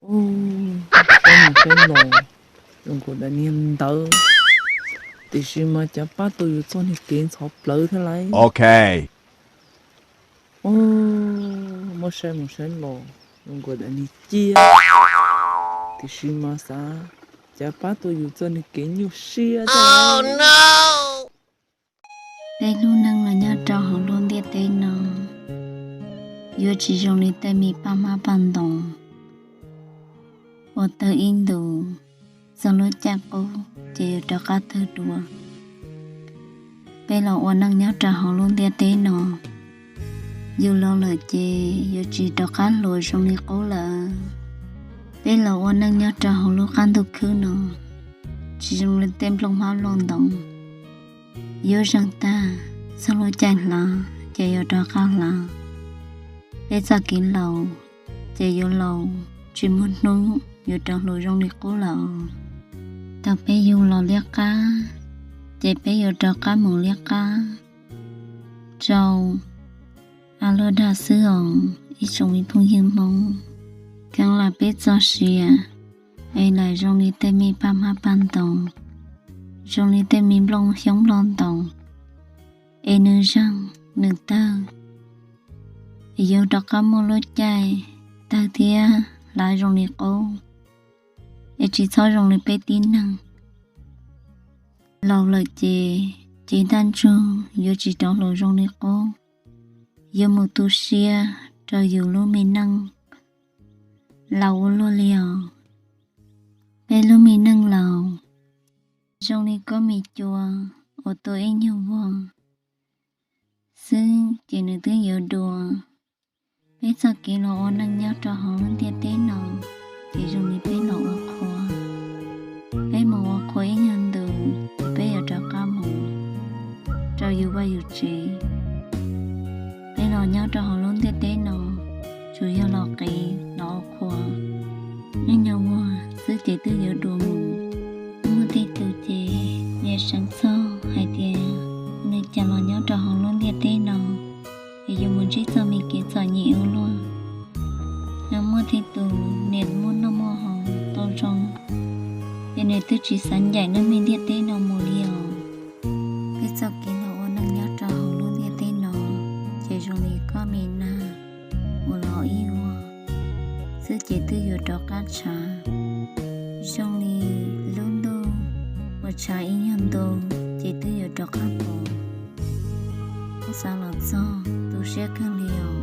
Ồ, xem lò, dùng của đã niệm tớ, thì khi mà chả bắt tôi cho nên kiến sọp lỡ thế này. Okay. Ồ, một xem lò, dùng của đã niệm chia, thì khi mà sa, chả bắt tôi cho nên kiến nhiều xia thế này. Đây luôn năng là nhớ trò họ luôn đi tên nó. Yo chỉ dùng đi tên mi pa ma ban đồng. Ở tờ Indo, xong lối chắc cô, chỉ cho cá thơ đùa. Bây là ở năng nhớ trò họ luôn đi tên nó. Yo lo lời chê, yo chỉ cho cá lùi xong đi cố là. Bây là ở năng nhớ trò họ luôn khăn thực khứ nó. Chỉ dùng lên tên lòng máu lòng đồng. Yo rằng ta, xong lối chạy là, chạy yo cho cá là. Bây giờ kín lầu, chạy yo lầu, chỉ muốn nung, yo trong lùi rong đi cố lầu. Tao bé yo lầu liếc cá, chạy bé yo cho cá mù liếc cá. Trâu, alo đa sư ổng, ít trong ít phong hiên mong. Càng là bé cho xìa, ấy lại rong đi tên mi pa ma ban đồng. Rong đi tên mi lông hiống lon đồng. Ấy nữ răng, nữ tơ. Yêu đó có một lối chạy, ta thia lại rong đi cô. Ấy chỉ cho rong đi bé tín năng. Lâu lời chị tan trung, yêu chỉ đó lối rong đi cô. Yêu một tu xia, cho yêu lối mình năng. Lâu lối liều, bé lối mình năng lâu. Rong đi có mì chùa, ô tô anh nhiều vô. Sư chỉ nữ tướng yêu đùa. Bé giờ kỹ lộ năng nhau cho họ luôn tiết tế nó. Thì dùng đi bé lộ ở khoa. Bé mù ở khoa ý nhân từ. Bé ở cho cá mù. Cho yêu ba yêu trí. Bé lộ nhau cho họ luôn tiết tế nó. Chủ yếu lộ kỹ, lộ ở khoa. Nhưng nhau vô, sư chỉ tư yêu đùa mù. Mù thì tự chế, nhẹ sáng sau, hay tiền. Nên chẳng lộ nhau cho họ luôn tiết tế nó. Thì dù muốn trích cho mình kia cho nhiều luôn. Nếu mua thì tù nền muốn nó mua hồng to rong. Thì nên tôi chỉ sẵn dạy nó mình thiết tế nó mùa liều. Cái sau kia nó ôn năng nhớ cho hồng luôn thiết tế nó. Chỉ rong thì có mình nà mùa lọ yêu. Sư chỉ tư dụ cho các trà. Rong thì luôn đô một trà ý nhân đô. Chỉ tư dụ cho các bộ. Sao là do tôi sẽ khăn liều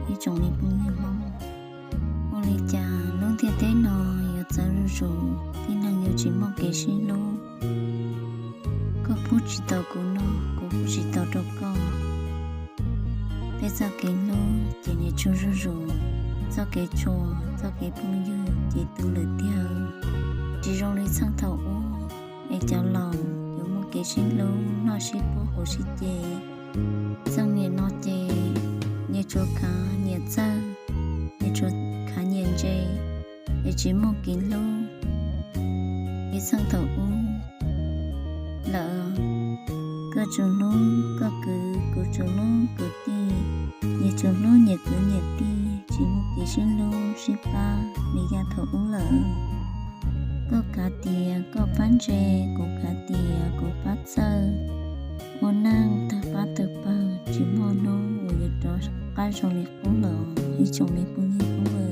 đi trồng đi cũng như mong. Ô lì cha luôn thiết tế nó yêu giờ rủ thì nàng yêu chỉ mong kế xin lô. Có phút chỉ tàu của nó, có phút chỉ tàu đâu có. Bây giờ kế lô chỉ để chú rủ. Do kế chùa, do kế phong dư chỉ tự lời tiêu. Chỉ rong đi sang thầu ô, ai cháu lòng yêu mong kế xin lô, nó sẽ bố hồ sẽ chê. Sang miền nó chê, nhẹ chỗ khá nhẹ ra, nhẹ chỗ khá nhẹ chê, nhẹ chỉ một kín lô, nhẹ sang thầu u, lỡ, cơ chỗ lô, cơ cứ chỗ lô, cứ đi, nhẹ chỗ lô nhẹ đi, chỉ một kín xin lô, xin ba, nhẹ ra thầu u lỡ, có cá tìa, có bán chê, có cá tìa, có bát sơ. Ô năng ta phát tự bao chỉ mô nô. Ôi đó cái trong này cũng lỡ. Ý trong này cũng như cũng vậy.